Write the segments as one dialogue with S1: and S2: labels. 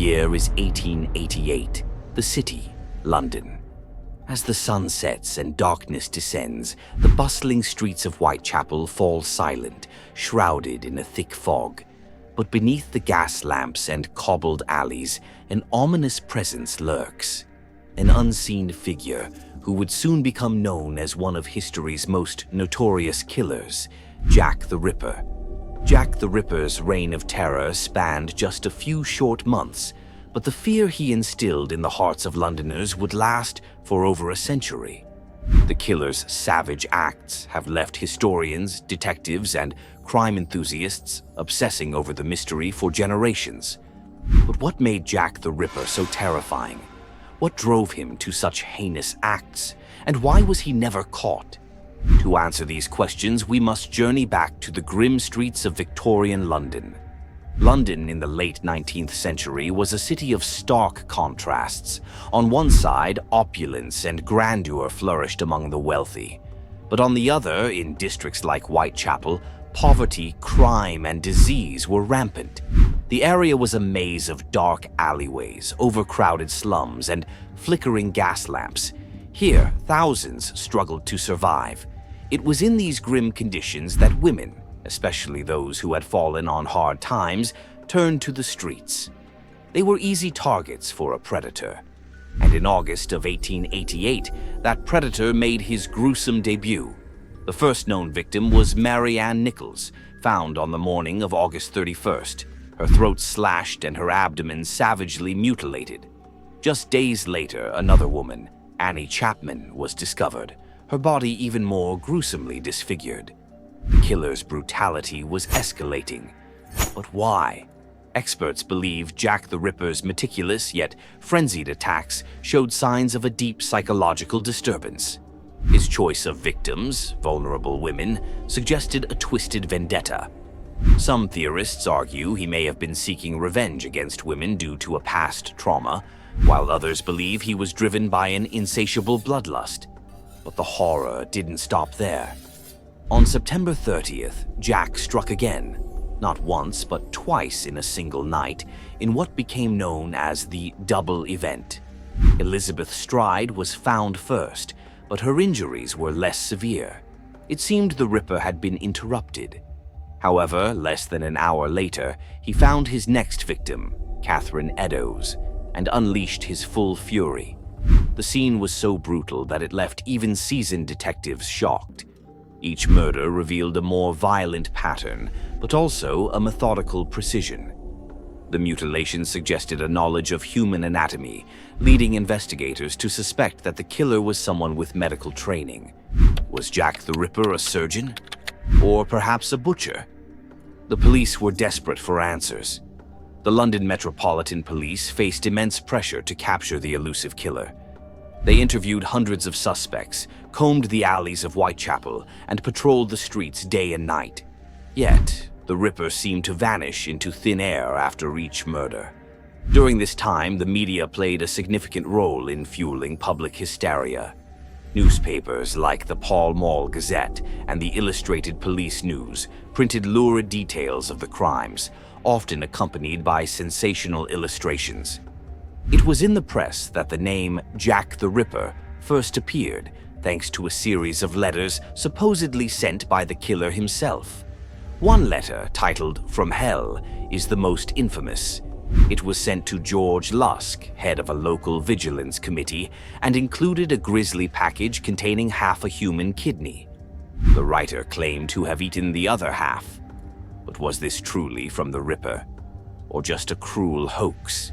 S1: year is 1888, the city, London. As the sun sets and darkness descends, the bustling streets of Whitechapel fall silent, shrouded in a thick fog. But beneath the gas lamps and cobbled alleys, an ominous presence lurks. An unseen figure who would soon become known as one of history's most notorious killers, Jack the Ripper. Jack the Ripper's reign of terror spanned just a few short months, but the fear he instilled in the hearts of Londoners would last for over a century. The killer's savage acts have left historians, detectives, and crime enthusiasts obsessing over the mystery for generations. But what made Jack the Ripper so terrifying? What drove him to such heinous acts? And why was he never caught? To answer these questions, we must journey back to the grim streets of Victorian London. London in the late 19th century was a city of stark contrasts. On one side, opulence and grandeur flourished among the wealthy. But on the other, in districts like Whitechapel, poverty, crime, and disease were rampant. The area was a maze of dark alleyways, overcrowded slums, and flickering gas lamps. Here, thousands struggled to survive. It was in these grim conditions that women, especially those who had fallen on hard times, turned to the streets. They were easy targets for a predator. And in August of 1888, that predator made his gruesome debut. The first known victim was Mary Ann Nichols, found on the morning of August 31st, her throat slashed and her abdomen savagely mutilated. Just days later, another woman, Annie Chapman, was discovered, her body even more gruesomely disfigured. The killer's brutality was escalating. But why? Experts believe Jack the Ripper's meticulous yet frenzied attacks showed signs of a deep psychological disturbance. His choice of victims, vulnerable women, suggested a twisted vendetta. Some theorists argue he may have been seeking revenge against women due to a past trauma, while others believe he was driven by an insatiable bloodlust. But the horror didn't stop there. On September 30th, Jack struck again, not once but twice in a single night, in what became known as the double event. Elizabeth Stride was found first, but her injuries were less severe. It seemed the Ripper had been interrupted. However, less than an hour later, he found his next victim, Catherine Eddowes, and unleashed his full fury. The scene was so brutal that it left even seasoned detectives shocked. Each murder revealed a more violent pattern, but also a methodical precision. The mutilation suggested a knowledge of human anatomy, leading investigators to suspect that the killer was someone with medical training. Was Jack the Ripper a surgeon? Or perhaps a butcher? The police were desperate for answers. The London Metropolitan Police faced immense pressure to capture the elusive killer. They interviewed hundreds of suspects, combed the alleys of Whitechapel, and patrolled the streets day and night. Yet, the Ripper seemed to vanish into thin air after each murder. During this time, the media played a significant role in fueling public hysteria. Newspapers like the Pall Mall Gazette and the Illustrated Police News printed lurid details of the crimes, often accompanied by sensational illustrations. It was in the press that the name Jack the Ripper first appeared, thanks to a series of letters supposedly sent by the killer himself. One letter, titled "From Hell," is the most infamous. It was sent to George Lusk, head of a local vigilance committee, and included a grisly package containing half a human kidney. The writer claimed to have eaten the other half. But was this truly from the Ripper, or just a cruel hoax?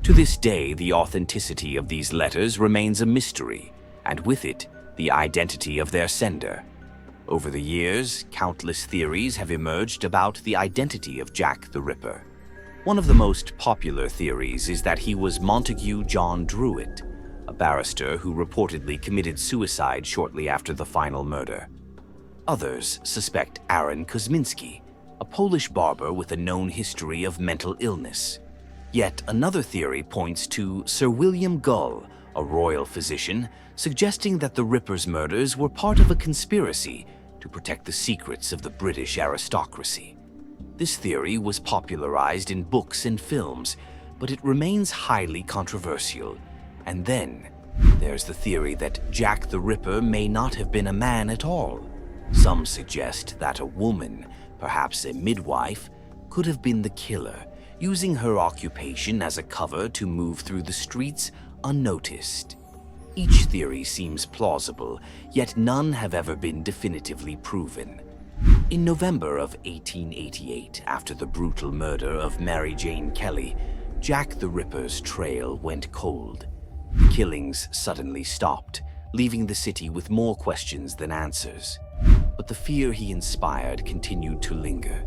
S1: To this day, the authenticity of these letters remains a mystery, and with it, the identity of their sender. Over the years, countless theories have emerged about the identity of Jack the Ripper. One of the most popular theories is that he was Montague John Druitt, a barrister who reportedly committed suicide shortly after the final murder. Others suspect Aaron Kosminski, a Polish barber with a known history of mental illness. Yet another theory points to Sir William Gull, a royal physician, suggesting that the Ripper's murders were part of a conspiracy to protect the secrets of the British aristocracy. This theory was popularized in books and films, but it remains highly controversial. And then, there's the theory that Jack the Ripper may not have been a man at all. Some suggest that a woman, perhaps a midwife, could have been the killer, using her occupation as a cover to move through the streets unnoticed. Each theory seems plausible, yet none have ever been definitively proven. In November of 1888, after the brutal murder of Mary Jane Kelly, Jack the Ripper's trail went cold. The killings suddenly stopped, leaving the city with more questions than answers. But the fear he inspired continued to linger.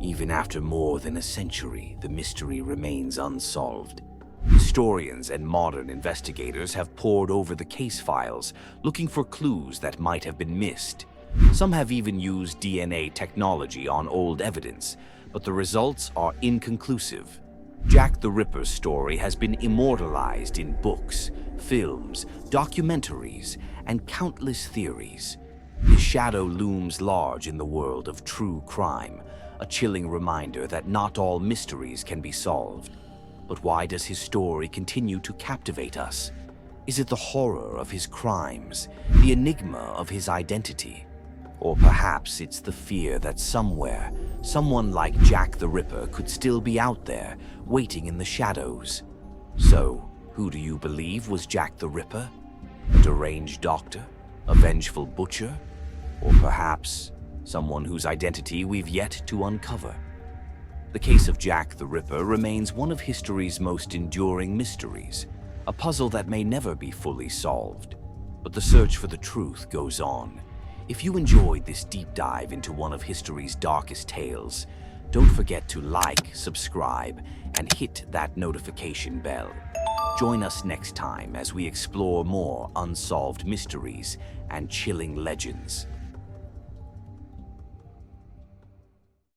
S1: Even after more than a century, the mystery remains unsolved. Historians and modern investigators have pored over the case files, looking for clues that might have been missed. Some have even used DNA technology on old evidence, but the results are inconclusive. Jack the Ripper's story has been immortalized in books, films, documentaries, and countless theories. His shadow looms large in the world of true crime, a chilling reminder that not all mysteries can be solved. But why does his story continue to captivate us? Is it the horror of his crimes, the enigma of his identity? Or perhaps it's the fear that somewhere, someone like Jack the Ripper could still be out there, waiting in the shadows. So, who do you believe was Jack the Ripper? A deranged doctor? A vengeful butcher? Or perhaps someone whose identity we've yet to uncover? The case of Jack the Ripper remains one of history's most enduring mysteries, a puzzle that may never be fully solved. But the search for the truth goes on. If you enjoyed this deep dive into one of history's darkest tales, don't forget to like, subscribe, and hit that notification bell. Join us next time as we explore more unsolved mysteries and chilling legends.